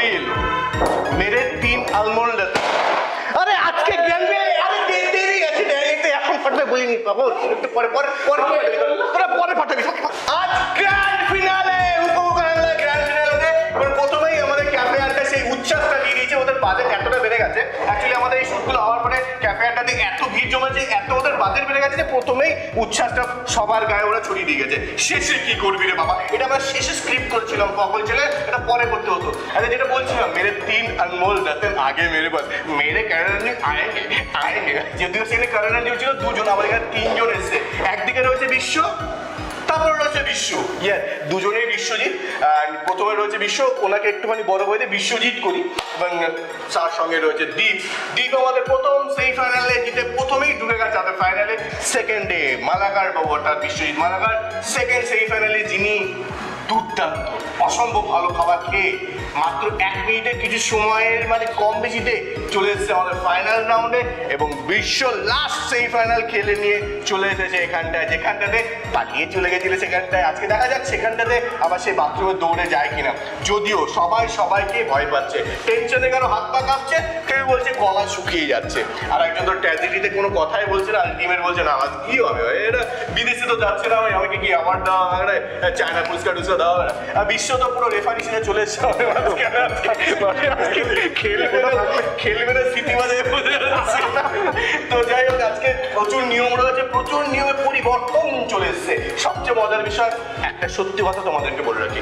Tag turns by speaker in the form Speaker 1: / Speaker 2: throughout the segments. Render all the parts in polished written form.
Speaker 1: কবেই এলো মেরে 3 আলমন্ড। আরে আজকে জ্ঞানবে আরে দেরি আছে এটা এখন ফাটবে বলিনি বাবু একটু পরে পরে পরে পরে ফাটাবি। আজ গ্র্যান্ড ফিনালে গ্র্যান্ড ফিনালে প্রথমেই আমাদের ক্যাফে আড্ডা সেই উচ্ছ্বাসটা দিয়ে দিয়েছে। ওদের বাজেট এতটা বেড়ে গেছে, অ্যাকচুয়ালি আমাদের এই শুটগুলো হওয়ার পরে ক্যাফে আড্ডাতে এত ভিড় জমেছে, এত ওদের বাজেট বেড়ে গেছে যে প্রথমেই উচ্ছ্বাসটা সবার গায়ে ওরা ছড়িয়ে দিয়ে গেছে। শেষে কি করবি রে বাবা, এটা আমরা শেষে স্ক্রিপ্ট করেছিলাম কখন ছেলে, এটা পরে করতে হতো। আরে যেটা বলছিলাম মেরে 3 अनमोल रतन आगे मेरे पास मेरे करणे आएंगे आएंगे। যদিও সেখানে করোনা নিউজ ছিল দুজন, আমার এখানে 3 জন এসেছে। একদিকে রয়েছে বিশ্ব, তারপরে রয়েছে বিশ্ব, দুজনেই বিশ্বজিৎ। প্রথমে রয়েছে বিশ্ব, ওনাকে একটুখানি বড় হয়ে বিশ্বজিৎ করি, এবং তার সঙ্গে রয়েছে দীপ। দীপ আমাদের প্রথম সেই ফাইনালে জিতে প্রথমেই ঢুকে গেছে আমাদের ফাইনালে। সেকেন্ডে মালাকার বাবু অর্থাৎ বিশ্বজিৎ মালাকার সেকেন্ড সেই ফাইনালে, যিনি দুর্দান্ত অসম্ভব ভালো খাবার খেয়ে মাত্র 1 মিনিটের কিছু সময়ের মানে কম বেশিতে চলে এসেছে আমাদের ফাইনাল রাউন্ডে, এবং বিশ্ব লাস্ট সেই ফাইনাল খেলে নিয়ে চলে এসেছে এখানটায়, যেখানটাতে পালিয়ে চলে গেছিল সেখানটায়। আজকে দেখা যাক সেখানটাতে আবার সেই বাথরুমে দৌড়ে যায় কিনা। যদিও সবাই সবাইকে ভয় পাচ্ছে, টেনশনে কেন হাত পা কাঁপছে, কেউ বলছে গলা শুকিয়ে যাচ্ছে, আর একজন তো ট্র্যাজেডিতে কোনো কথাই বলছে না, আলটিমেট বলছে না আজ কি হবে, এটা বিদেশে তো যাচ্ছে না, আমাকে কি অ্যাওয়ার্ড দেওয়া হবে, চায়না পুরস্কার টুস্কার দেওয়া হবে না। আর বিশ্ব তো পুরো রেফারি হিসেবে চলে এসছে, খেলবে না স্মৃতি বাজে বোঝা যাচ্ছে না। তো যাই হোক আজকে প্রচুর নিয়ম রয়েছে, প্রচুর নিয়মে পরিবর্তন চলে এসছে। সবচেয়ে মজার বিষয় একটা সত্যি কথা তোমাদেরকে বলে রাখি,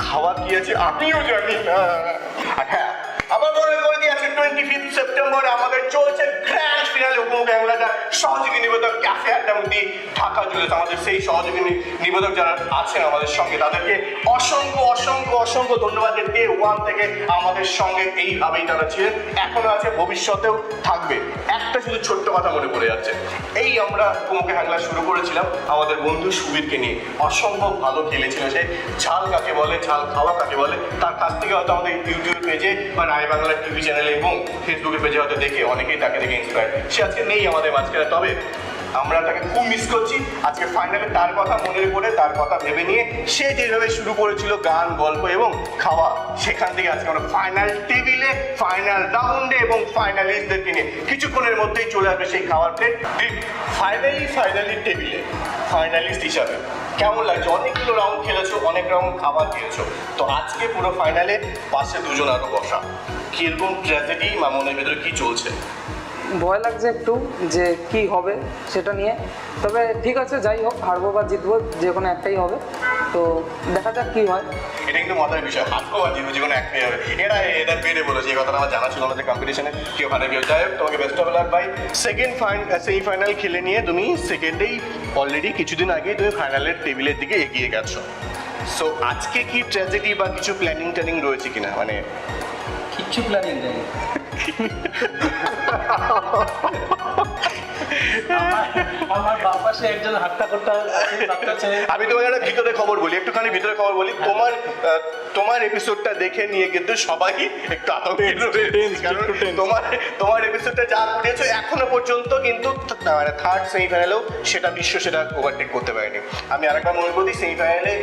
Speaker 1: খাওয়া কি আছে আমিও জানি না। আর হ্যাঁ আবার মনে করে দিয়ে আছে 25 সেপ্টেম্বরে আমাদের চলছে গ্র্যান্ড ফিনালে উপমুখ অ্যাংলাটার সহযোগী নিবেদক ক্যাফে আড্ডা দি ঢাকা জুড়ে। আমাদের সেই সহযোগী নিবেদক যারা আছেন আমাদের সঙ্গে তাদেরকে অসংখ্য অসংখ্য অসংখ্য ধন্যবাদ। ডে 1 থেকে আমাদের সঙ্গে এইভাবেই তারা ছিলেন, এখনো আছে, ভবিষ্যতেও থাকবে। একটা শুধু ছোট্ট কথা মনে পড়ে যাচ্ছে, এই আমরা উপমুখে হ্যাংলা শুরু করেছিলাম আমাদের বন্ধু সুবীরকে নিয়ে, অসম্ভব ভালো খেলেছিল সে। ঝাল কাকে বলে, ঝাল খাওয়া কাকে বলে, তার কাছ থেকে হয়তো আমাদের ইউটিউব পেজে বা রায় বাংলা টিভি চ্যানেলে এবং ফেসবুকের পেজে হয়তো দেখে অনেকেই তাকে দেখে ইন্সপায়ার। সে আজকে নেই আমাদের মাঝখানে, তবে আমরা তাকে খুব মিস করছি। আজকে ফাইনালে তার কথা মনে পড়ে, তার কথা ভেবে নিয়ে সে যেভাবে শুরু করেছিল গান, গল্প এবং খাওয়া, সেখান থেকে আজকে আমরা ফাইনাল টেবিলে, ফাইনাল রাউন্ডে এবং ফাইনালিস্টদেরকে নিয়ে কিছুক্ষণের মধ্যেই চলে আসবে সেই খাবার প্লেট। ফাইনালি টেবিলে ফাইনালিস্ট হিসাবে কেমন লাগছে? অনেকগুলো রাউন্ড খেলেছো, অনেক রাউন্ড খাবার খেয়েছো, তো আজকে পুরো ফাইনালে পাশে দুজন আরো বসা, কিরকম ট্র্যাজেডি বা মনের ভেতরে কি চলছে?
Speaker 2: ভয় লাগছে একটু যে কি হবে সেটা নিয়ে, তবে ঠিক আছে, যাই হোক, হারবো বা জিতবো যে কোনো একটাই হবে, তো দেখা যাক কি হয়।
Speaker 1: এটা কিন্তু মজার বিষয়, হারবো বা জিতবো যে কোনো একটাই হবে, এরা পেরে বলেছে, এই কথাটা আমার জানা ছিল না যে কম্পিটিশনে কেউ হারে কেউ। যাই হোক, তোমাকে বেস্ট অফ লাক ভাই। সেকেন্ড সেমি ফাইনাল খেলে নিয়ে তুমি সেকেন্ডেই অলরেডি কিছুদিন আগে তুমি ফাইনালের টেবিলের দিকে এগিয়ে গেছো। সো আজকে কি ট্র্যাজেডি বা কিছু প্ল্যানিং ট্যানিং রয়েছে কিনা? মানে
Speaker 2: কিচ্ছু প্ল্যানিং নেই। আমার বাবা সে একজন হত্যা করতে
Speaker 1: আমি তোমাকে একটা ভিতরে খবর বলি, একটুখানি ভিতরে খবর বলি। তোমার এপিসোডটা দেখে নিয়ে কিন্তু সবাই একটু আতঙ্কিত হয়েছে, কারণ তোমার এপিসোডটা যা করেছো এখনো পর্যন্ত কিন্তু মানে থার্ড সেমিফাইনালেও সেটা বিশ্ব সেটা ওভারটেক করতে পারেনি। আমি আরেকবার মনে করি সেমিফাইনালে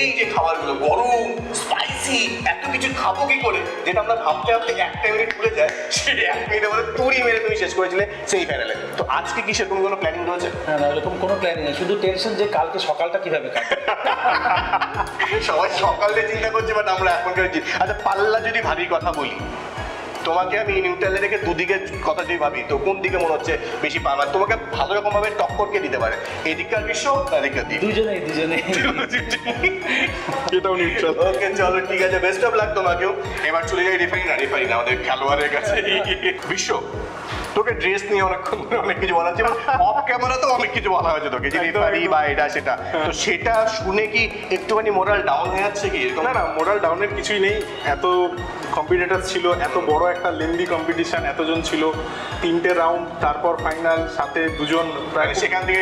Speaker 1: এই যে খাবারগুলো গরম স্পাইসি এত কিছু খাবো কি করে, যেটা আমরা ভাবতে ভাবতে 1 মিনিট ভুলে যায়, সেই 1 মিনিটের মধ্যে তুড়ি মেরে তুমি শেষ করেছিলে সেমিফাইনালে। তো আজকে কি সেরকম কোনো প্ল্যানিং রয়েছে?
Speaker 2: না, এরকম কোনো প্ল্যানিং নেই, শুধু টেনশন যে কালকে সকালটা কিভাবে কাটবে।
Speaker 1: সবাই সকালে চিন্তা করছে, বাট আমরা এখনকার আচ্ছা পাল্লা যদি ভারী কথা বলি, তোমাকে আমি নিউট্রালে রেখে দুদিকের কথা যদি ভাবি, তো কোন দিকে মনে হচ্ছে বেশি পাওয়া, তোমাকে ভালো রকম ভাবে টক্করকে দিতে পারে, এদিককার বিশ্ব না এদিককার দিক?
Speaker 2: দুজনেই
Speaker 1: এটাও নিউট্রাল। ওকে চলো ঠিক আছে, বেস্ট অফ লাক তোমাকেও। এবার চলে যাই রেফারি না আমাদের খেলোয়াড়ের কাছে। বিশ্ব, তোকে ড্রেস নিয়ে অনেক কিছু বলা হচ্ছে, অফ ক্যামেরাতেও অনেক কিছু বলা হয়েছে তোকে, যে রেফারি বা এটা সেটা, তো সেটা শুনে কি একটুখানি মোরাল ডাউন হয়ে যাচ্ছে কি?
Speaker 3: না, মোরাল ডাউনের কিছুই নেই। এত কম্পিটিটর ছিল, এত বড় একটা লেন্দি কম্পিটিশন, এতজন ছিল, 3টে রাউন্ড, তারপর ফাইনাল, সাথে দুজন,
Speaker 1: সেখান থেকে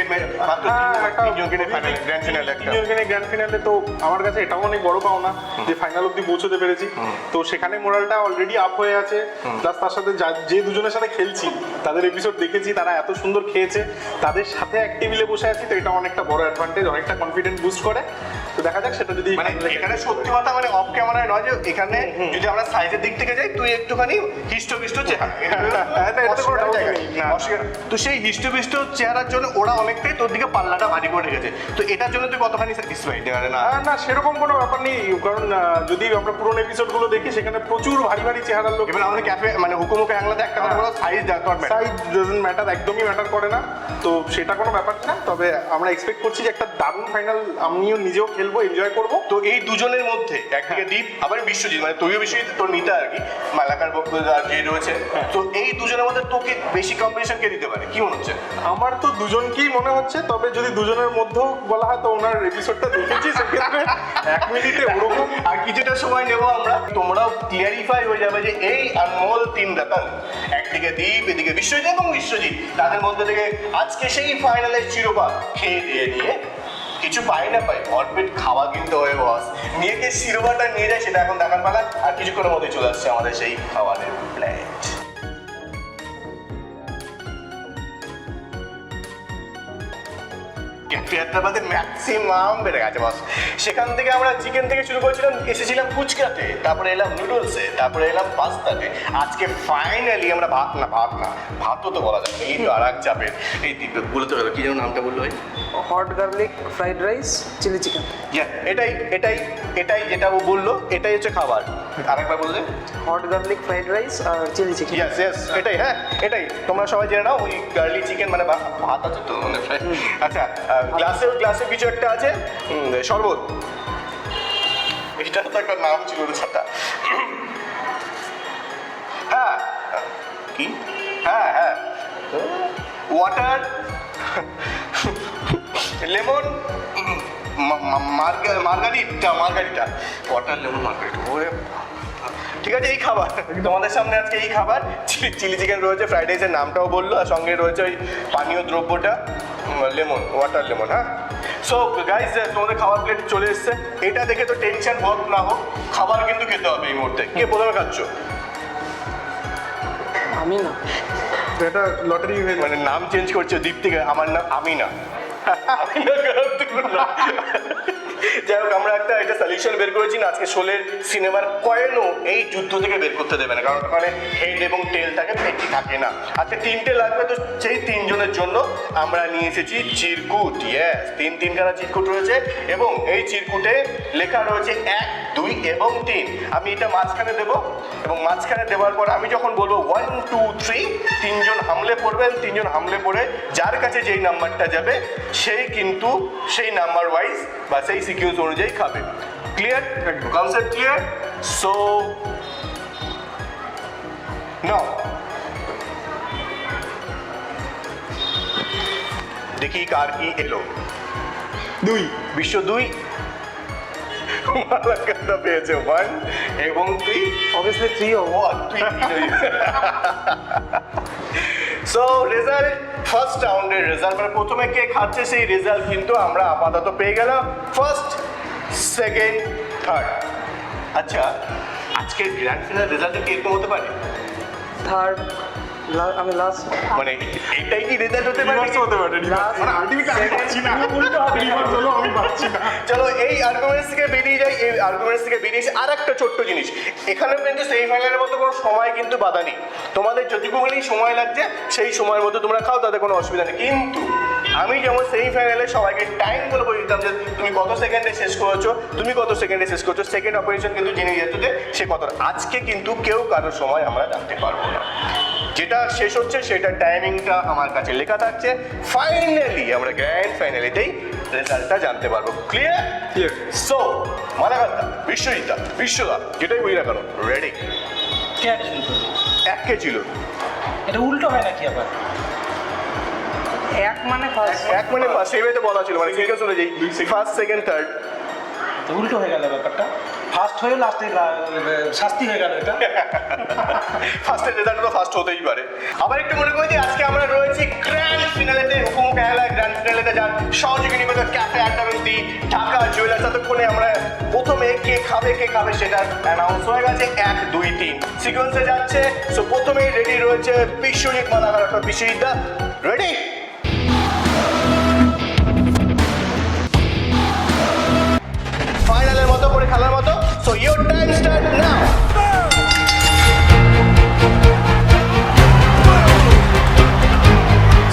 Speaker 3: গ্র্যান্ড ফিনালে। তো আমার কাছে এটাও অনেক বড় পাওনা যে ফাইনাল অব্দি পৌঁছতে পেরেছি। তো সেখানে মোরালটা অলরেডি আপ হয়ে আছে, প্লাস তার সাথে যে দুজনের সাথে খেলছি তাদের এপিসোড দেখেছি, তারা এত সুন্দর খেয়েছে, তাদের সাথে এক টেবিলে বসে আছি, তো এটা অনেকটা বড় অ্যাডভান্টেজ, অনেকটা কনফিডেন্ট বুস্ট করে। তো দেখা যাক সেটা যদি
Speaker 1: মানে এখানে সত্যি কথা মানে অফ ক্যামেরায় নয় যে এখানে যদি আমরা সাইজের দিক থেকে যাই তুই একটুখানি হিষ্টপিষ্ট চেহারা
Speaker 3: এটাতে কোনো doubt নেই, না।
Speaker 1: তো সেই হিষ্টপিষ্ট চেহারার জন্য ওরা অনেকটাই তোর দিকে পাল্লাটা ভারী করে রেখেছে তো এটার জন্য তুই কতখানি স্যাটিসফাইড না
Speaker 3: না সেরকম কোনো ব্যাপার নেই, কারণ যদি আমরা পুরোনো এপিসোডগুলো দেখি সেখানে প্রচুর ভারী ভারী চেহারার লোক।
Speaker 1: এবার আমাদের ক্যাফে মানে হুকুমুখে আংলাতে একটা কথা বলো সাইজ
Speaker 3: সাইজ ডাজন্ট ম্যাটার, একদমই ম্যাটার করে না, তো সেটা কোনো ব্যাপার না। তবে আমরা এক্সপেক্ট করছি যে একটা দারুণ ফাইনাল, আমিও নিজেও খেলবো, এনজয় করবো।
Speaker 1: তো এই দুজনের মধ্যে একদিকে দীপ আবার বিশ্বজিৎ মানে তুইও বিশ্বজিৎ তোর নিতা আর কি মালাকার বক্তব্য আর যে রয়েছে তো এই দুজনের মধ্যে তোকে বেশি কম্পিটিশন কে দিতে পারে কি মনে হচ্ছে?
Speaker 3: আমার তো দুজনকেই মনে হচ্ছে, তবে যদি দুজনের মধ্যেও বলা হয় তো ওনার এপিসোডটা দেখেছি সেক্ষেত্রে 1 মিনিটে ওরকম
Speaker 1: আর কিছুটা সময় নেবো আমরা, তোমরাও ক্লিয়ারিফাই হয়ে যাবে যে এই আনমোল তিন রতন একদিকে দীপ এদিকে বিশ্বজিৎ এবং বিশ্বজিৎ তাদের মধ্যে থেকে আজকে সেই ফাইনালের চিরপা খেয়ে দিয়ে নিয়ে কিছু পাই না পাই ভরপেট খাওয়া কিন্তু হয়ে বস নিয়ে গিয়ে শিরোপাটা নিয়ে যায় সেটা এখন দেখার পালা আর কিছুক্ষণের মধ্যে চলে আসছে আমাদের সেই খাবারের প্লেট। ক্যাফেটাবাদের ম্যাক্সিমাম বেড়ে গেছে বস, সেখান থেকে আমরা চিকেন থেকে শুরু করেছিলাম, এসেছিলাম ফুচকাতে, তারপরে এলাম নুডলসে, তারপরে এলাম পাস্তাতে, আজকে ফাইনালি আমরা ভাতও তো বলা যায় এই তো আর এক চাপের এই বলতে হবে কি যেন নামটা বললো
Speaker 2: hot garlic fried rice chilli chicken.
Speaker 1: এটাই এটাই এটাই যেটা ও বললো এটাই হচ্ছে খাবার, আরেকবার বললে
Speaker 2: হট গার্লিক ফ্রাইড রাইস আর চিলি চিকেন।
Speaker 1: ইয়েস ইয়েস এটাই, হ্যাঁ এটাই তোমরা সবাই জেনে নাও, ওই গার্লি চিকেন মানে ভাত আছে তো মানে আচ্ছা গ্লাসে কিছু একটা আছে শরবত, এটা তো একটা নাম ছিল সাথে হ্যাঁ কি হ্যাঁ হ্যাঁ water lemon Margarita water lemon Margarita ওরে ঠিক আছে এই খাবার তোমাদের সামনে আজকে এই খাবার চিলি চিকেন রয়েছে, ফ্রাইড রাইসের নামটাও বললো আর সঙ্গে রয়েছে ওই পানীয় দ্রব্যটা ওয়াটার লেমন। হ্যাঁ সো গাইজ তোমাদের খাবার প্লেট চলে এসছে, এটা দেখে তো টেনশন হোক না হোক খাবার কিন্তু খেতে হবে এই মুহূর্তে। কে প্রথমে খাচ্ছ?
Speaker 2: আমি না,
Speaker 3: এটা লটারি
Speaker 1: মানে নাম চেঞ্জ করছে দীপ থেকে, আমার নাম আমি না যাই হোক আমরা একটা সলিউশন বের করেছি না আজকে শোলের সিনেমার কয়েনও এই যুদ্ধ থেকে বের করতে দেবে না, কারণ ওখানে হেড এবং টেলটাকে পেটি থাকে না। আজকে 3টে লাগবে, তো সেই 3 জনের জন্য আমরা নিয়ে এসেছি চিরকুট। ইয়েস 3 খানা চিরকুট রয়েছে এবং এই চিরকুটে লেখা রয়েছে 1, 2 এবং 3। আমি এটা মাঝখানে দেবো এবং মাঝখানে দেওয়ার পর আমি যখন বলবো 1, 2, 3 3জন হামলে পড়বেন, 3জন হামলে পড়ে যার কাছে যেই নাম্বারটা যাবে সেই কিন্তু সেই নাম্বার ওয়াইজ বা সেই সিকিউন্স অনুযায়ী খাবে। Clear? Concept clear? So now দেখি কার কি এলো।
Speaker 3: 2
Speaker 1: বিশ্ব 2 মালাকাটা পেয়েছে 1 এবং তুই
Speaker 2: অবভিয়াসলি 3 ও
Speaker 1: তুই সো রেজাল্ট ফার্স্ট রাউন্ডের রেজাল্ট মানে প্রথমে কে খাচ্ছে সেই রেজাল্ট কিন্তু আমরা আপাতত পেয়ে গেলাম ফার্স্ট, সেকেন্ড, থার্ড। আচ্ছা আজকের গ্র্যান্ড ফিনাল রেজাল্টে কি এরকম হতে পারে?
Speaker 2: থার্ড আমি লাস্ট,
Speaker 1: মানে এটাই কি রেজাল্ট হতে পারে?
Speaker 3: রিভার্স হতে পারে, রিভার্স মানে আলটিমেটলি আমি পাচ্ছি না, উল্টো রিভার্স হলো আমি পাচ্ছি না।
Speaker 1: চলো এই আর্গুমেন্টস থেকে বেরিয়ে যাই, এই আর্গুমেন্টস থেকে বেরিয়ে এসে আর একটা ছোট্ট জিনিস, এখানেও কিন্তু সেমিফাইনালের মতো কোনো সময় কিন্তু বাধা নেই, তোমাদের যতটুকুনি সময় লাগছে সেই সময়ের মধ্যে তোমরা খাও, তাতে কোনো অসুবিধা নেই। কিন্তু আমি যেমন সেমিফাইনালে সবাইকে টাইম বলে বলে দিতাম যে তুমি কত সেকেন্ডে শেষ করেছো, তুমি কত সেকেন্ডে শেষ করছো, সেকেন্ড অপারেশন কিন্তু জেনে যেত যে সে কত। আজকে কিন্তু কেউ কারোর সময় আমরা জানতে পারবো না, যেটা শেষ হচ্ছে সেটার টাইমিংটা আমার কাছে লেখা থাকছে, ফাইনালি আমরা গ্র্যান্ড ফাইনালিতেই রেজাল্টটা জানতে পারবো। ক্লিয়ার?
Speaker 3: ক্লিয়ার।
Speaker 1: সো মালাকান্তা, বিশ্বজিৎদা, বিশ্বদা যেটাই বলি না কেন রেডি?
Speaker 4: কে আগে শুরু করবে?
Speaker 1: 1 কে ছিল,
Speaker 4: এটা উল্টো হয় নাকি আবার?
Speaker 2: এক মানে ফার্স্ট,
Speaker 1: 1 মানে ফার্স্ট, সেইভাবে তো বলা ছিল মানে সিকেন্স অনুযায়ী ফার্স্ট, সেকেন্ড, থার্ড।
Speaker 4: তো উল্টো হয়ে গেল ব্যাপারটা, ফার্স্ট হয়ে লাস্টে শাস্তি হয়ে গেল এটা।
Speaker 1: ফার্স্টের রেজাল্ট তো ফার্স্ট হতেই পারে। আবার একটু মনে করি যে আজকে আমরা রয়েছি গ্র্যান্ড ফিনালেতে, হুকুম খেলা গ্র্যান্ড ফিনালেতে, যার সহযোগী নিবেদক ক্যাফে আড্ডাবন্দি ঢাকা জুয়েলার্স। ততক্ষণে আমরা প্রথমে কে খাবে সেটা অ্যানাউন্স হয়ে গেছে, 1, 2, 3 সিকোয়েন্সে যাচ্ছে। সো প্রথমেই রেডি রয়েছে বিশ্বজিৎ মালাকার, বিশ্বজিৎদা রেডি? ফাইনালের মতো করে খেলার মতো। So your time start now.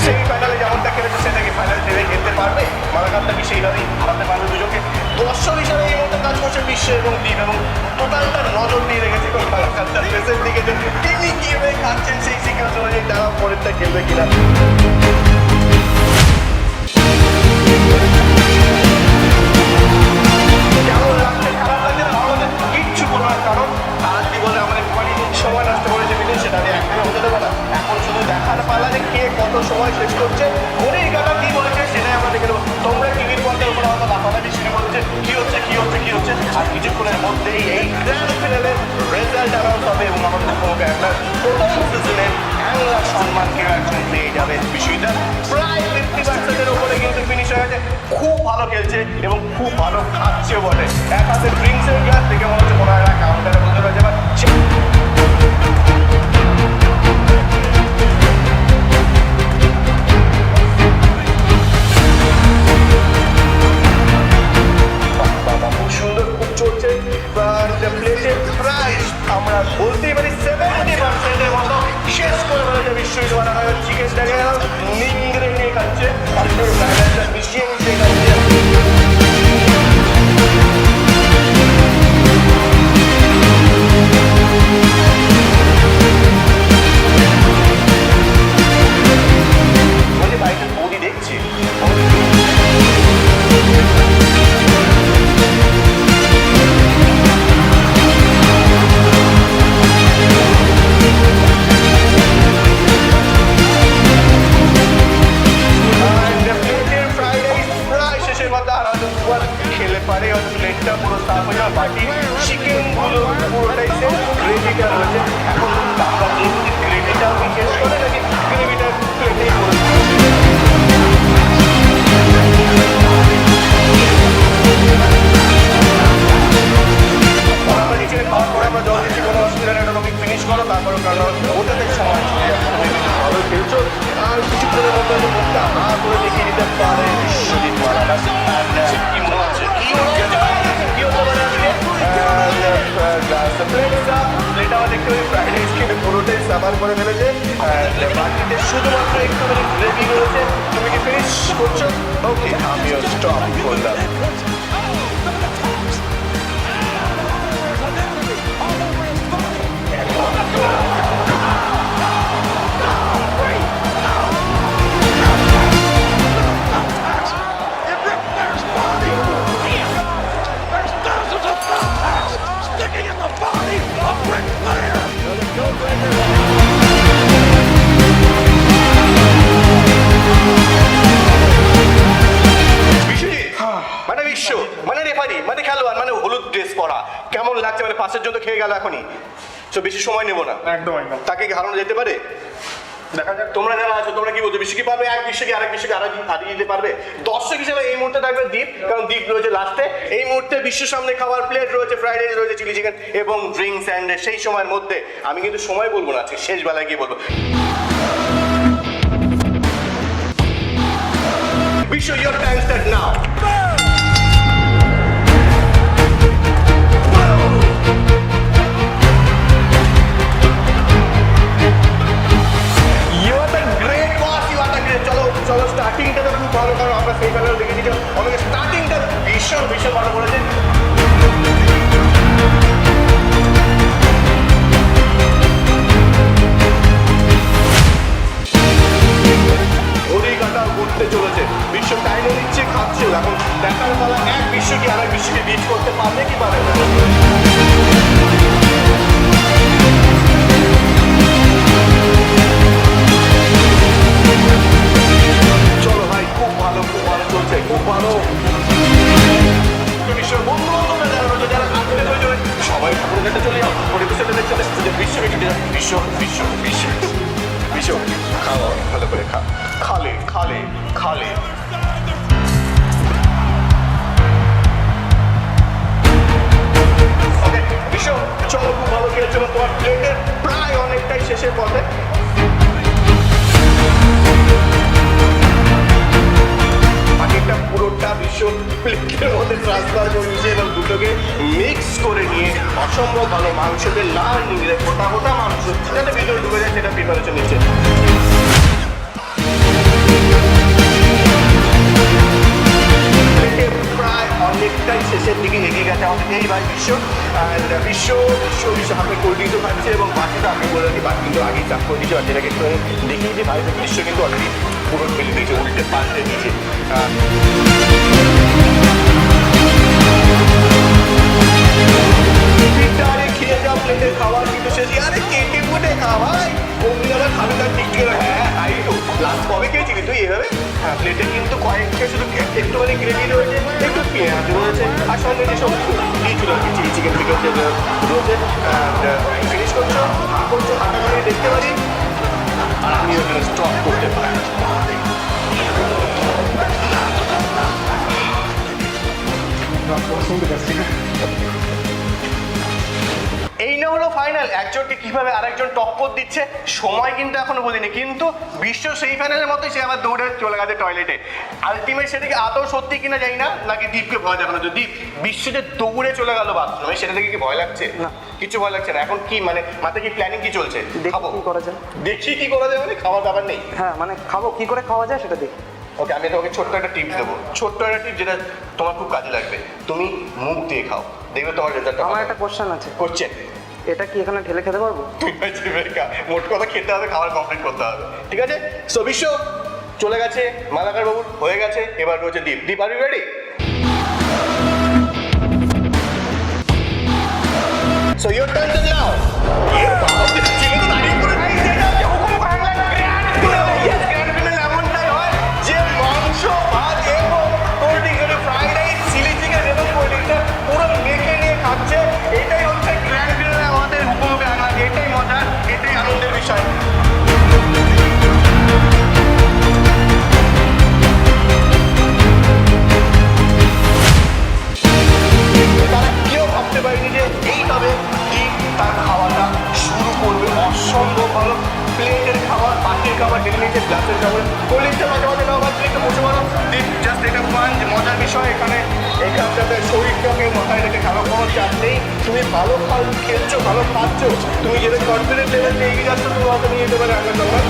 Speaker 1: সেমিফাইনালে যেমনটা খেলেছে সেটাকে ফাইনালে টেনে খেলতে পারবে? মালাকান্তা কি সেইভাবেই হারাতে পারবে দুজনকে? দর্শক হিসাবে এই মুহূর্তে কাজ করছে বিশ্ব এবং দীপ, এবং টোটালটা নজর দিয়ে রেখেছে মালাকান্তার ফেসের দিকে যে তিনি কিভাবে খাচ্ছেন সেই সিকোয়েন্স অনুযায়ী তারা পরেরটা খেলবে কিনা। কেমন লাগছে? খারাপ লাগছে না? ভালো লাগছে? কিচ্ছু বলো না, কারণ তারা যদি বলে আমার একটুখানি সময় নষ্ট করেছে বিদেশ, সেটা আমি একদমই হতে দেবো না। এখন শুধু দেখার পালা যে কে কত সময় শেষ করছে। ঘড়ির কাটা কি বলেছে সেটাই আমরা দেখে নেবো। তোমরা টিভির পর্দার উপর হয়তো লাফালাফি শুরু করেছে কি হচ্ছে কি হচ্ছে কি হচ্ছে, আর কিছুক্ষণের মধ্যেই এই গ্র্যান্ড ফিনালের রেজাল্ট অ্যানাউন্স হবে এবং আমাদের মুখোমুখি একটা প্রথম সিজনের বাংলা সম্মান কেউ একজন পেয়ে যাবে। বিষয়টা প্রায় 50%-এর উপরে কিন্তু ফিনিশ হয়ে গেছে। খুব ভালো খেলছে এবং খুব ভালো খাচ্ছে বলে। এক হাতে ড্রিঙ্কসের গ্লাস থেকে মনে হচ্ছে কোনো একটা কাউন্টারে বলতে পারছে। এবার খুব সুন্দর, খুব চলছে। প্লেটের প্রাইস আমরা বলতেই পারি 70%-এর মতো শেষ করে ফেলেছে বিশ্বজিৎ বানা। চিকেনটাকে নিংড়ে নিয়ে খাচ্ছে আর একটু ফ্রাইড রাইসটা মিশিয়ে মিশিয়ে খাচ্ছে। বাড়িতে বৌদি দেখছি খেলে পারে প্লেটটা পুরো সাফ হয়ে যাওয়ার বাকি চিকেনগুলো পুরোটাই সেম, গ্রেভিটা রয়েছে। এখন আমরা গ্রেভিটা শেষ করে নাকি গ্রেভিটা প্লেটেই পড়ে আমরা নিচে খাওয়ার পরে আমরা জল দিচ্ছি, কোনো অসুবিধা নেই। টপিক ফিনিশ করো, তারপরে কারণ ওটাতে সময় ভালো খেলছো আর কিছুক্ষণের মধ্যে মুখটা হা করে দেখিয়ে দিতে পারে বিশ্বজিৎ মালাকার। কি মনে হচ্ছে কি হতে পারে আজকে? প্লেট আমরা দেখতে পাই ফ্রাইড রাইস খেলে পুরোটাই সাবান করে ফেলেছে। বাকিতে শুধুমাত্র একটুখানি গ্রেভি রয়েছে। তুমি কি ফিনিশ করছো? ওকে, আমিও স্টপ করলাম। মানে বিশ্ব মানে রেফারি মানে খেলোয়াড় মানে হলুদ ড্রেস পরা, কেমন লাগছে? মানে পাশের জন্য খেয়ে গেল এখনই। তো বেশি সময় নেবো না,
Speaker 3: একদম একদম
Speaker 1: তাকে কি হারানো যেতে পারে? দেখা যাক। তোমরা যারা আছো তোমরা কি বলছো? বিশ্ব কি পারবে? এক বিশ্বকে আরেক বিশ্বকে হারিয়ে দিতে পারবে? দর্শক হিসেবে এই মুহূর্তে থাকবে দীপ, কারণ দীপ রয়েছে লাস্টে। এই মুহূর্তে বিশ্বের সামনে খাবার প্লেট রয়েছে, ফ্রাইড রাইস রয়েছে, চিলি চিকেন এবং ড্রিঙ্কস অ্যান্ড সেই সময়ের মধ্যে আমি কিন্তু সময় বলবো না, আজকে শেষ বেলায় গিয়ে বলবো। বিশ্ব, your time start now. চলো স্টার্টিংটা তো খুব ভালো, কারণ আমরা সেই বেলাও দেখে দিচ্ছি অনেকে স্টার্টিংটা ভীষণ ভীষণ ভালো করেছে। ঘড়ি কাটা ঘুরতে চলেছে, বিশ্ব টাইমও নিচ্ছে, খাচ্ছে। এখন দেখার বেলা এক বিশ্ব কি আরেক বিশ্বকে বিট করতে পারবে কি পারে না। চলো ভাই, খুব ভালো চলছে, খুব ভালো। বিশ্বের বন্ধু বান্ধবরা যারা রয়েছে, যারা আত্মীয় রয়েছে, সবাই ঠাকুরের কাছে চলে যাও, পরিবেশটা দেখতে যে বিশ্বকে ছুটে যাও। বিশ্ব বিশ্ব বিশ্ব বিশ্ব খাওয়া ভালো করে খালে খালে খালে। বিশ্ব চলো, খুব ভালো খেলছো, তোমার প্লেটের প্রায় অনেকটাই শেষের পথে। বাকিটা পুরোটা বিশ্ব প্লেটের মধ্যে ট্রান্সফার করে নিচ্ছে এবং দুটো দুটোকে মিক্স করে নিয়ে অসম্ভব ভালো মাংসকে না নিয়ে গোটা গোটা মাংস যাতে ভিতরে ঢুকে যায় সেটা প্রিপারেশন নিচ্ছে। প্রায় অনেকটাই শেষের দিকে এগিয়ে গেছে আমাদের এই ভাই বিশ্ব হাতে কোল্ড ড্রিঙ্কসও খাচ্ছে এবং বাকিটা আমি বলে রাখি বাকি কিন্তু আগেই চাপ করে দিয়েছে আর যেটাকে একটু দেখিয়েছি ভাই বিশ্ব কিন্তু অলরেডি পুরো ফেলে দিয়েছে উল্টে পাল্টে দিয়েছে। খেয়ে যাও প্লেটের খাবার কিন্তু শেষে আরে কেটে ফুটে খাওয়াই অমনি আবার খাবে তার ঠিক করে হ্যাঁ তাই তো লাস্ট কবে খেয়েছিলি তুই এভাবে? হ্যাঁ প্লেটে কিন্তু কয়েকটা শুধু একটুখানি গ্রেভি রয়েছে একটু পেঁয়াজ রয়েছে আর সঙ্গে যেসব দিয়েছিল আর কি চিলি চিকেন ফিকেন রয়েছে ফিনিশ করছো হাঁটা করে দেখতে পারি আর আমি ওখানে স্টপ করতে পারি। এই না হলো ফাইনাল, একজনকে কিভাবে আরেকজন টক্কর দিচ্ছে সময় কিন্তু এখনো বলিনি, কিন্তু বিশ্ব সেই ফাইনালের মতোই সে আবার দৌড়ে চলে গেছে টয়লেটে। আলটিমেট সেটাকে আদৌ সত্যি কিনা জানি না, নাকি দীপকে ভয় দেখানো। যদি বিশ্ব যে দৌড়ে চলে গেল বাথরুমে সেটা থেকে কি ভয় লাগছে?
Speaker 2: না
Speaker 1: কিছু ভয় লাগছে না। এখন কি মানে মাথায় কি প্ল্যানিং কি চলছে? খাবো
Speaker 2: কি করা যায়,
Speaker 1: দেখি কি করা যায়, মানে খাওয়ার ব্যাপার নেই।
Speaker 2: হ্যাঁ মানে খাবো কি করে খাওয়া যায় সেটা দেখি।
Speaker 1: ওকে আমি তোমাকে ছোট্ট একটা টিপস দেবো, ছোট্ট একটা টিপ যেটা তোমার খুব কাজে লাগবে। তুমি মুখ দিয়ে খাও, দেখবে তোমার রেজাল্টটা।
Speaker 2: আমার একটা কোশ্চেন আছে,
Speaker 1: করছে
Speaker 2: এটা কি এখানে ঢেলে খেতে পারবো?
Speaker 1: মোট কথা খেতে হবে, খাবার কমপ্লিট করতে হবে, ঠিক আছে? সো বিশ্ব চলে গেছে, মালাকার বাবুর হয়ে গেছে, এবার রয়েছে Deep. Deep are you ready? So your turn is now. যে মাংস ভাত এবং cold drinks fried rice chilli chicken এবং কোল্ড ড্রিঙ্কসটা পুরো মেখে নিয়ে খাচ্ছে, এটাই হচ্ছে গ্র্যান্ড ফিনালে আমাদের হুকুমকে আনা। এটাই মজা, এটাই আনন্দের বিষয়। তারা কেউ ভাবতে পারেনি যে এইভাবে দীপ তার খাওয়াটা শুরু করবে। অসম্ভব ভালো প্লেটের খাবার, পাখির খাবার ঢেলে নিয়েছে, গ্লাসের খাবার, কোল্ড ড্রিঙ্কসের মাঝে মাঝে নাও, বাচ্চা একটু বসে পারো। দীপ জাস্ট এটা ফান, যে মজার বিষয় এখানটাতে শরীরটাকে মাথায় রেখে খাবার কোনো চাপ নেই। তুমি ভালো খেলছো, ভালো খাচ্ছো, তুমি যেটা কনফিডেন্ট লেভেল নিয়ে এগিয়ে যাচ্ছ, তুমি হয়তো নিয়ে যেতে পারে আমরা তোমার।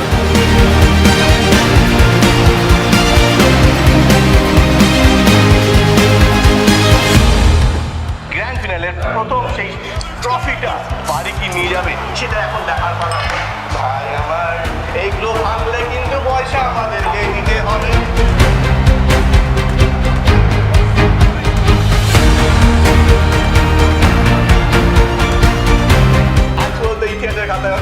Speaker 1: গ্র্যান্ড ফিনালের প্রথম সেই ট্রফিটা বাড়ি কি নিয়ে যাবে সেটা এখন দেখার পালা। ভাই আমার এইগুলো ভাঙলে কিন্তু পয়সা আমাদেরকে দিতে হবে। আজ পর্যন্ত ইতিহাসের খাতায়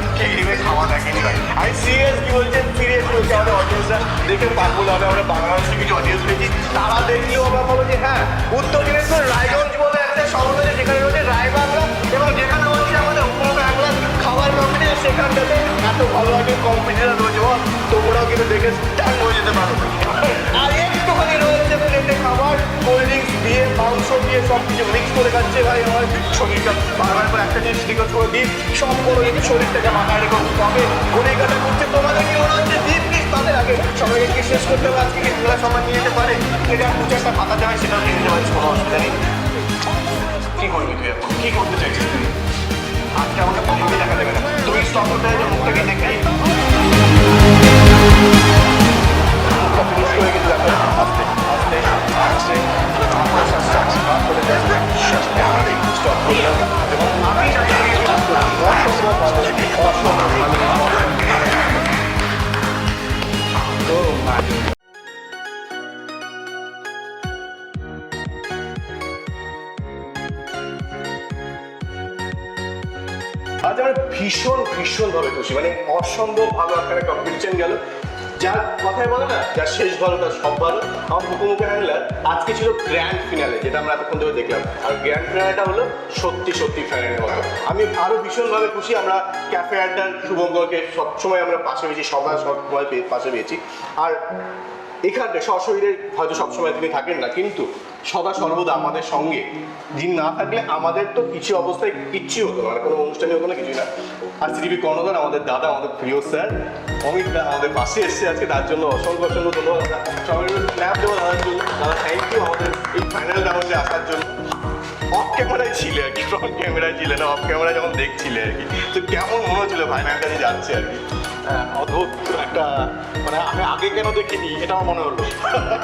Speaker 1: খাওয়া দেখেনি ভাই। আমি সিরিয়াস কি বলছেন, সিরিয়াস বলছি। আমাদের অডিয়েন্সরা দেখে পাগল হবে। আমরা বাংলাদেশে কিছু অডিয়েন্স পেয়েছি, তারা দেখলেও আমরা বলবো যে হ্যাঁ উত্তর দিনাজপুর রায়গঞ্জ বলে একটা শহর রয়েছে, যেখানে রয়েছে রায়বাংলা এবং যেখানে হচ্ছে আমাদের উপবাংলার খাবার কম্পিটিশন। সেখানটাতে এত ভালো একটা কম্পিটিশন রয়েছে, তোমরাও কিন্তু দেখে স্ট্যান্ড হয়ে যেতে পারো। আর একটুখানি রয়েছে প্লেটে খাবার, কোল্ড ড্রিঙ্কস দিয়ে মাংস দিয়ে সব কিছু মিক্স করে খাচ্ছে। ভাই আমার শরীরটা বারবার করে একটা জিনিস রিকোয়েস্ট করে দিই, সব বড় যদি শরীরটাকে মাথায় রেখে তবে ঘুরে কাটা করছে। তোমাদের কি মনে হচ্ছে দীপ কি তাদের আগে সবাইকে কি শেষ করতে হবে? আজকে কি খেলার সময় নিয়ে যেতে পারে? এটা দু চারটা পাতা যাবে, সেটাও নিয়ে যেতে পারিস, কোনো অসুবিধা নেই। কি করবি তুই এখন, কি করতে চাইছিস তুই? আজকে আমাকে কখনই দেখা দেবে না। তুমি স্টপ করতে হবে, মুখটাকে দেখে মুখটা ফিনিশ করে কিন্তু দেখো আস্তে আস্তে আস্তে স্টপ করলাম এবং আমি অসম্ভব ভালো, অসম্ভব ভালো। আজ আমরা ভীষণভাবে খুশি, মানে অসম্ভব ভালো একটা কম্পিটিশন গেল। যার কথায় বলে না, যার শেষ ভালো তার সব ভালো। আমার মুখোমুখি হ্যান্ডলার আজকে ছিল গ্র্যান্ড ফিনালে, যেটা আমরা এতক্ষণ ধরে দেখলাম। আর গ্র্যান্ড ফিনালেটা হলো সত্যি ফাইনালের মতো। আমি আরো ভীষণভাবে খুশি, আমরা ক্যাফে আড্ডার শুভঙ্করকে সবসময় আমরা পাশে পেয়েছি, সবাই সবসময় পাশে পেয়েছি। আর এখানে সশরীরে হয়তো সবসময় তিনি থাকেন না, কিন্তু সদা সর্বদা আমাদের সঙ্গে দিন না থাকলে আমাদের তো কিছু অবস্থায় কিচ্ছু হতো না, কোনো অনুষ্ঠানই হতো না, কিছুই না। আর সিটিভি কর্ণধার আমাদের দাদা, আমাদের প্রিয় স্যার অমিত দা আমাদের পাশে এসছে আজকে, তার জন্য অসংখ্য ধন্যবাদ। সবাই স্ন্যাপ দেবো দাদার জন্য। দাদা থ্যাংক ইউ আমাদের এই ফাইনাল রাউন্ডে আসার জন্য। অফ ক্যামেরায় ছিলে আর কি, ফ্রন্ট ক্যামেরায় ছিলে না, অফ ক্যামেরা যখন দেখছিলে আর কি, তো কেমন মনে হচ্ছিল ফাইনাল কাছে যাচ্ছে আর কি?
Speaker 5: অদ্ভুত একটা, মানে আমি আগে কেন দেখিনি এটা আমার মনে হলো।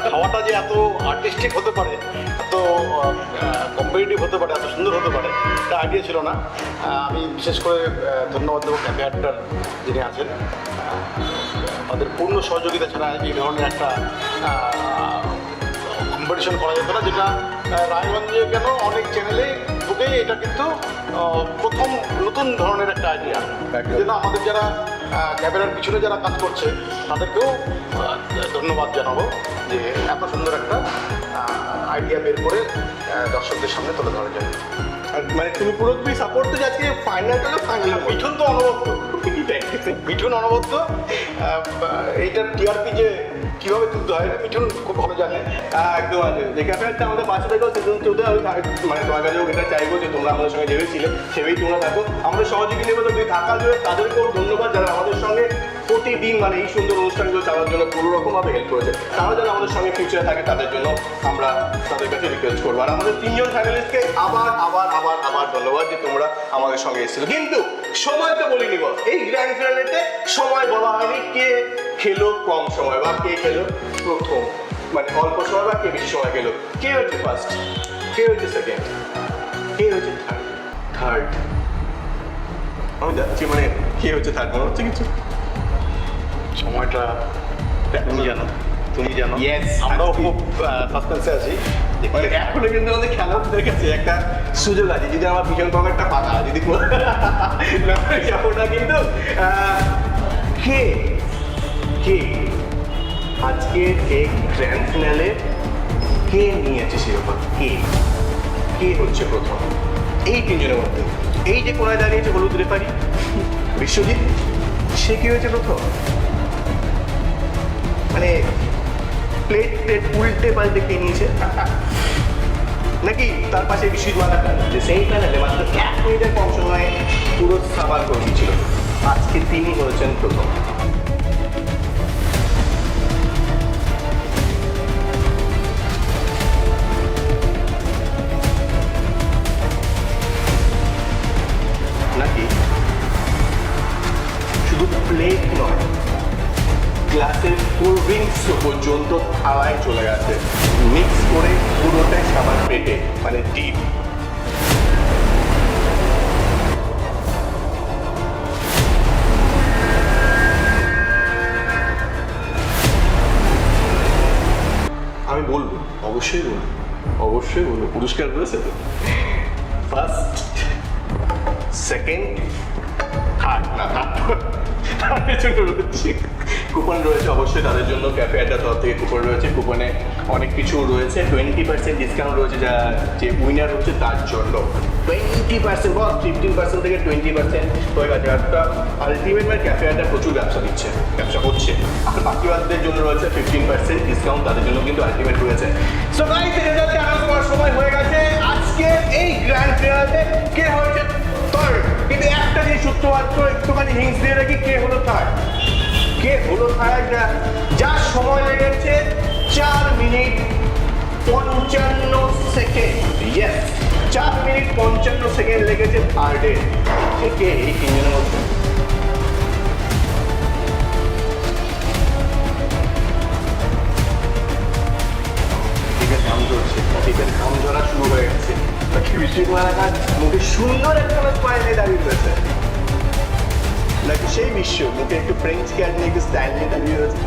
Speaker 5: খাওয়াটা যে এত আর্টিস্টিক হতে পারে, এত কম্পিটিটিভ হতে পারে, এত সুন্দর হতে পারে, এটা আইডিয়া ছিল না। আমি বিশেষ করে ধন্যবাদ দেবো ক্যাফে আড্ডার যিনি আছেন, তাদের পূর্ণ সহযোগিতা ছাড়া এই ধরনের একটা কম্পিটিশন করা যেত না, যেটা রায়গঞ্জে কেন অনেক চ্যানেলে ঢুকেই এটা কিন্তু প্রথম নতুন ধরনের একটা আইডিয়া। যেন আমাদের যারা ক্যামেরার পিছনে যারা কাজ করছে তাদেরকেও ধন্যবাদ জানাবো যে এত সুন্দর একটা আইডিয়া বের করে দর্শকদের সামনে তুলে ধরা যায়।
Speaker 1: আর মানে তুমি পুরোপুরি সাপোর্ট তো আজকে ফাইনালটা তো ফাইনাল।
Speaker 5: মিঠুন তো অনবদ্য, মিঠুন অনবদ্য। এইটার টিআরপি যে কীভাবে তুলতে হয় এটা মিঠুন খুব ভালো জানে।
Speaker 1: একদম আছে, যে ক্যাফেটা আমাদের পাশে থেকেও সিজন টুতে আমি মানে তোমার কাছেও এটা চাইবো যে তোমরা আমাদের সঙ্গে ভেবেছিলে সেভাবেই তোমরা থাকো। আমরা সহযোগী নেবো তো থাকা জন্য তাদেরকেও ধন্যবাদ যারা আমাদের সঙ্গে প্রতিদিন মানে এই সুন্দর অনুষ্ঠানগুলো চালানোর জন্য পুরো রকমভাবে হেল্প করেছে। তারা যারা আমাদের সঙ্গে ফিউচারে থাকে তাদের জন্য আমরা তাদের কাছে রিকোয়েস্ট করবো। আর আমাদের তিনজন ফ্যামিলিস্টকে আবার আবার আবার আবার ধন্যবাদ যে তোমরা আমাদের সঙ্গে এসেছিল। কিন্তু সময় তো বলিনি বল, এই গ্র্যান্ড ফিনালেতে সময় বলা হয়নি কে খেলো কম সময় বা কে খেলো প্রথম, মানে অল্প সময় বা কে বেশি সময় খেলো, কে হচ্ছে ফার্স্ট, কে হচ্ছে সেকেন্ড, কে হচ্ছে থার্ড। আমি যাচ্ছি মানে কে হচ্ছে থার্ড মনে হচ্ছে কিছু
Speaker 5: সময়টা তুমি জানো, তুমি জানো।
Speaker 1: Yes,
Speaker 5: আমরাও
Speaker 1: আজকে-
Speaker 5: খুব সাসপেন্সে আছি।
Speaker 1: মানে এখনো কিন্তু আমাদের খেলোয়াড়দের কাছে একটা সুযোগ আছে, যদি আমার পিছন পকেটটা ফাঁকা যদি যাবো না কিন্তু কে কে আজকে এই গ্র্যান্ড ফিনালে কে নিয়েছে শিরোপা, কে কে হচ্ছে প্রথম এই তিনজনের মধ্যে? এই যে কোনায় দাঁড়িয়েছে হলুদ রেফারি বিশ্বজিৎ, সে কি হয়েছে প্রথম? মানে প্লেট প্লেট উল্টে পাল্টে কে নিয়েছে, নাকি তার পাশে বিশ্বজিৎ মালাকার যে সেই প্যানেলে মাত্র 1 মিনিটের কম সময়ে পুরো সাবার করে দিয়েছিল, আজকে তিনি হয়েছেন প্রথম। নাকি শুধু প্লেট নয়, গ্লাসের কোল্ড ড্রিঙ্কস পর্যন্ত থালায় চলে গেছে, মিক্স করে পুরোটাই সাবার পেটে, মানে ডিপ। আমি বলবো, অবশ্যই বলবো, অবশ্যই বলবো, পুরস্কার রয়েছে তো, ফার্স্ট সেকেন্ড থার্ড না তাদের জন্য রয়েছে কুপন রয়েছে, অবশ্যই তাদের জন্য ক্যাফে আড্ডা তরফ থেকে কুপন রয়েছে। কুপনে অনেক কিছু রয়েছে, 20% ডিসকাউন্ট রয়েছে, যা যে উইনার হচ্ছে তার জন্য 20% বা 15% থেকে 20% হয়ে গেছে। একটা আলটিমেট মানে ক্যাফে আড্ডা প্রচুর ব্যবসা দিচ্ছে, ব্যবসা করছে। আর বাকিবাদের জন্য রয়েছে 15% ডিসকাউন্ট, তাদের জন্য কিন্তু আলটিমেট রয়েছে। সো গাইস, রেজাল্ট অ্যানাউন্স করার সময় হয়ে গেছে। আজকে এই গ্র্যান্ড ফিনালে কে হয়েছে থার্ড? কিন্তু একটা জিনিস সূত্রমাত্র একটুখানি হিংস দিয়ে রাখি, কে হলো থার্ড? কে হলো থার্ড? যার সময় লেগেছে 4 minute 55 second. Yes, 4 minute 55 second লেগেছে থার্ডে। কে এই তিনজনের মধ্যে? ঠিক আছে, ঘাম ঝরছে, ঠিক আছে, ঘাম ঝরা শুরু হয়ে গেছে। বিশ্বজিৎ মালাকার মুখে সুন্দর একটা স্মাইল নিয়ে দাঁড়িয়ে রয়েছে, নাকি সেই বিশ্ব মুখে একটু ফ্রেঞ্চ ক্যাট নিয়ে একটু স্টাইল নিয়ে দাঁড়িয়ে রয়েছে?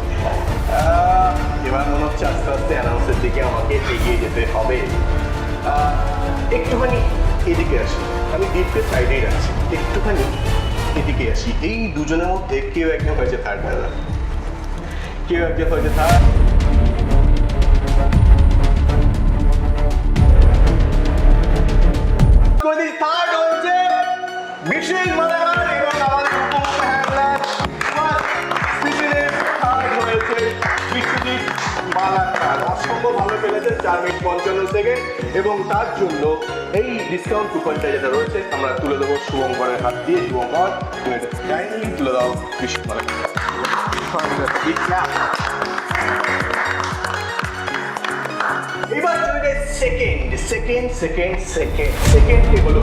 Speaker 1: এবার মনে হচ্ছে আস্তে আস্তে অ্যানাউন্সের দিকে আমাকে এগিয়ে যেতে হবে। একটুখানি এদিকে আসি, আমি দীপকে সাইডেই রাখছি, একটুখানি এদিকে আসি। এই দুজনের মধ্যে কেউ একজন হয়েছে থার্ড দাদা, কেউ একজন হয়েছে থার্ড। থার্ড হয়েছে বিশ্বজিৎ মালাকার এবং আমাদের সিজনের থার্ড হয়েছে বিশ্বজিৎ মালাকার। অসম্ভব ভালো খেলেছে, 4 মিনিট 55 সেকেন্ড, এবং তার জন্য এই ডিসকাউন্ট কুপনটা যেটা রয়েছে আমরা তুলে দেবো শুভঙ্করের হাত দিয়ে। শুভঙ্কর, তুমি এটা কাইন্ডলি তুলে দাও বিশ্বজিৎ মালাকার। এবার চলে যাই second second second second second কে হলো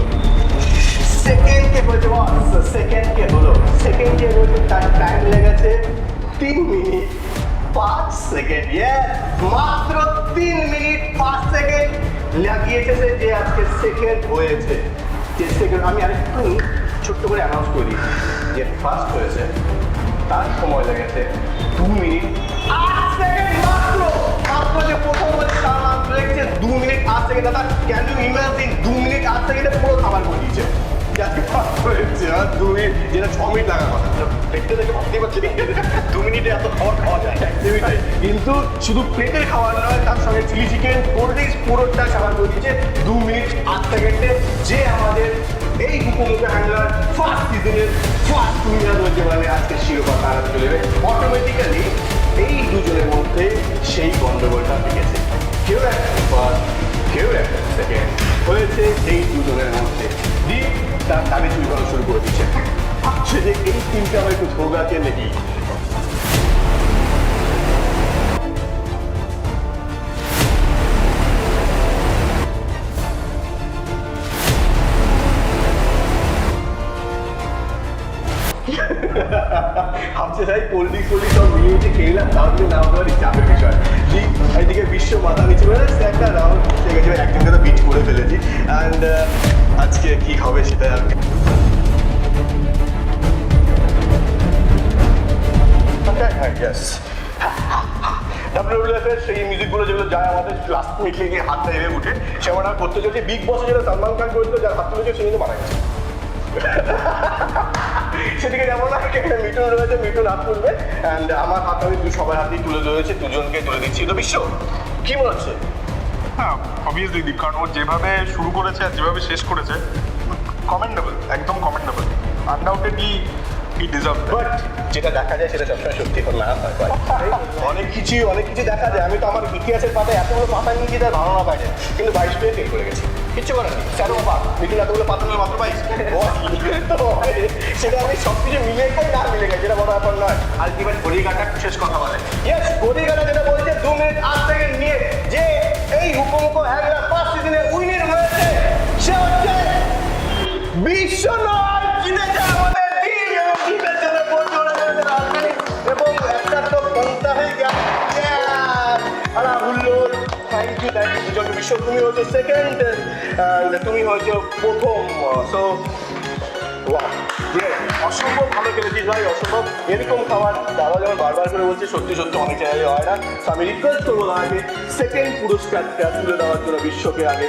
Speaker 1: সেকেন্ড কে বলছে বস সেকেন্ড কে হলো সেকেন্ড কে বলছে তার টাইম লেগেছে 3 মিনিট 5 সেকেন্ড মাত্র 3 মিনিট 5 সেকেন্ড লাগিয়েছে সে যে আজকে সেকেন্ড হয়েছে যে সেকেন্ড আমি আরেকটু ছোট্ট করে অ্যানাউন্স করি যে ফার্স্ট হয়েছে তার সময় লেগেছে 2 মিনিট 8 সেকেন্ড মাত্র মাত্র যে প্রথম বলছে তার মাত্র লেগেছে 2 মিনিট 8 সেকেন্ড দাদা ক্যান ইউ ইমাজিন 2 মিনিট 8 সেকেন্ডে পুরো খাবার করে দিয়েছে আজকে ফার্স্ট হয়েছে আর 2 মিনিট যেটা 6 মিনিট লাগার কথা দেখতে দেখে ভাবতেই পারছি 2 মিনিটে এত খাবার খাওয়া যায় কিন্তু শুধু প্লেটের খাবার নয় তার সঙ্গে চিলি চিকেন কোল্ড ড্রিঙ্কস পুরোটা খাবার করে দিয়েছে 2 মিনিট 8 সেকেন্ডে যে আমাদের এই উপমুখে হ্যান্ডলার ফার্স্ট সিজনের ফার্স্ট উইনার হতে পারে আজকে শিরোপা তারা চলে যাবে অটোমেটিক্যালি এই দুজনের মধ্যে সেই গন্ডগোলটা লেগেছে কেউ একটা ফার্স্ট কেউ একটা সেকেন্ড হয়েছে এই দুজনের মধ্যে দিয়ে তার তাকে চুরি করা শুরু করে দিচ্ছে ভাবছে যে এই টিমটা আমার একটু ভোগাতে নেই ভাবছে তাই কোল্ড ড্রিঙ্কস সব মিলিয়ে খেলাম তাহলে না হতে চাপের বিষয় জি এইদিকে বিশ্ব মাথা নিচু করে একটা রাউন্ড সে গেছে একজনকে তো বিট করে ফেলেছি অ্যান্ড আজকে কি হবে সেটা আর ডাব্লিউডাব্লিউএফ সেই মিউজিকগুলো যেগুলো যায় আমাদের লাস্ট মিটলে গিয়ে হাতটা এড়ে উঠে সেমন আর করতে চলছে বিগ বসে যেটা সালমান খান করেছিল যার হাত তুলেছে সে কিন্তু মারা গেছে সেদিকে যাবো না এখানে মিঠুন রয়েছে মিঠুন হাত তুলবে অ্যান্ড আমার হাত আমি সবার হাতেই তুলে ধরেছে দুজনকে তুলে দিচ্ছি তো বিশ্ব কি মনে হচ্ছে
Speaker 3: হ্যাঁ অবভিয়াসলি দীপ কারণ ও যেভাবে শুরু করেছে আর যেভাবে শেষ করেছে কমেন্ডেবল একদম commendable undoubtedly he deserve
Speaker 1: but যেটা দেখা যায় সেটা সবসময় সত্যি না হয় অনেক কিছু দেখা যায় আমি তো আমার ইতিহাসের পাতায় এতগুলো পাতা নিয়েছি তার ধারণা পাইনি কিন্তু 22 পেয়ে ফেল করে গেছি কিচ্ছু করার নেই স্যারও পাক মিঠুন এতগুলো পাতা নিয়ে মাত্র 22 সেটা আমি সব কিছু মিলে খাই না মিলে খাই যেটা বড় ব্যাপার নয় আলটিমেট ঘড়িঘাটা শেষ কথা বলে ইয়েস ঘড়িঘাটা যেটা বলছে 2 মিনিট 8 সেকেন্ড নিয়ে যে এই উপমুখ হ্যাংলা ফার্স্ট সিজনে উইনার হয়েছে সে হচ্ছে বিশ্ব নয় জিতেছে আমাদের টিম এবং টিমের জন্য ভোট করে রাজধানী এবং একটা তো বলতে হয়ে গেল আর হুল্লোর থ্যাংক ইউ দুজন বিশ্ব তুমি হচ্ছে সেকেন্ড তুমি হচ্ছে প্রথম সো অসম্ভব ভালো খেলেছিস ভাই অসম্ভব এরকম খাবার দাদা যেমন বারবার করে বলছে সত্যি সত্যি অনেক চ্যানেলে হয় না তো আমি রিকোয়েস্ট করবো আগে সেকেন্ড পুরস্কারটা তুলে দেওয়ার জন্য বিশ্বকে আগে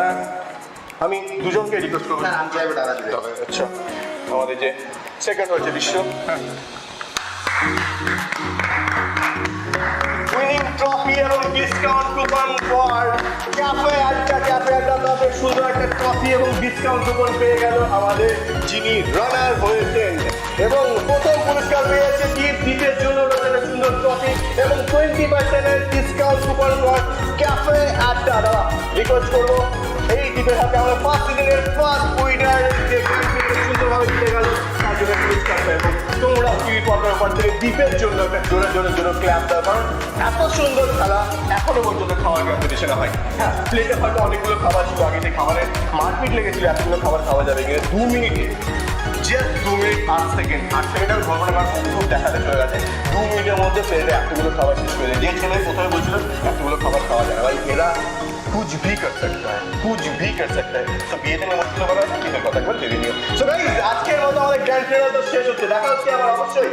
Speaker 1: না আমি দুজনকে রিকোয়েস্ট করবো আচ্ছা আমাদের যে সেকেন্ড হয়েছে বিশ্ব উইনিং ট্রফি এবং ডিসকাউন্ট কুপন ফর ক্যাফে আড্ডা তাদের সুন্দর একটা ট্রফি এবং ডিসকাউন্ট কুপন পেয়ে গেল আমাদের যিনি রানার হয়েছেন এবং প্রথম পুরস্কার পেয়েছে দ্বীপের জন্য রয়েছে সুন্দর ট্রফি এবং 20% ডিসকাউন্ট কুপন ফর ক্যাফে আড্ডা দাদা রিকোয়েস্ট করবো এই দ্বীপের হাতে আমরা ফার্স্ট সিজনের ফার্স্ট উইনার যে সুন্দরভাবে জিতে গেল তার জন্য পুরস্কার পাবো তোমরা টিভি পর্দার উপর থেকে দ্বীপের জন্য একটা জোরে ক্ল্যাপ দাও কারণ এত সুন্দর খেলা এখনো পর্যন্ত খাওয়ার কম্পিটিশনে হয় হ্যাঁ প্লেটে হয়তো অনেকগুলো খাবার ছিল আগে থেকে খাবারের মারপিট লেগেছিল এতগুলো খাবার খাওয়া যাবে কিন্তু 2 মিনিটে জাস্ট 2 মিনিট 8 সেকেন্ড আমি গল্পটা আমার খুব দেখাতে চলে গেছে 2 মিনিটের মধ্যে প্লেটে এতগুলো খাবার শেষ করে যে ছেলে প্রথমে বলছিল এতগুলো খাবার খাওয়া যায় না ভাই এরা कुछ भी कर सकता है तो বিয়েতে নিমন্ত্রণ করা আছে কিসের কথা একবার জেনে নিও সো গাইস আজকের মতো আমাদের গ্র্যান্ড ফিনাল তো শেষ হচ্ছে দেখা হচ্ছে আবার অবশ্যই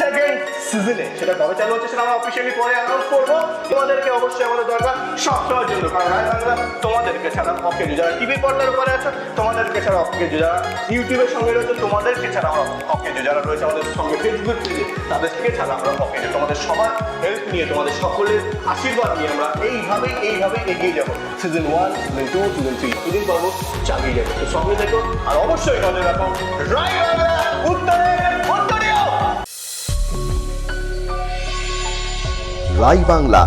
Speaker 1: সেকেন্ড সিজনে সেটা কবে চালু হচ্ছে সেটা আমরা অফিসিয়ালি পরে অ্যানাউন্স করবো তোমাদেরকে অবশ্যই আমাদের দরকার সব সময়ের জন্য কারণ রায় বাংলা তোমাদেরকে ছাড়া অকেজ যারা টিভি পর্দার উপরে আছে তোমাদেরকে ছাড়া অকেজ যারা ইউটিউবের সঙ্গে রয়েছে তোমাদেরকে ছাড়া আমরা অকেজ যারা রয়েছে আমাদের সঙ্গে ফেসবুক পেজে তাদেরকে ছাড়া আমরা অকেজ তোমাদের সবার হেল্প নিয়ে তোমাদের সকলের আশীর্বাদ নিয়ে আমরা এইভাবে এগিয়ে যাবো সিজন 1 সিজন 2 সিজন 3 এদিন পাবো চালিয়ে যাবো তো সঙ্গে থেকো আর অবশ্যই নজর রাখো রায় বাংলা উত্তরে
Speaker 6: রাই বাংলা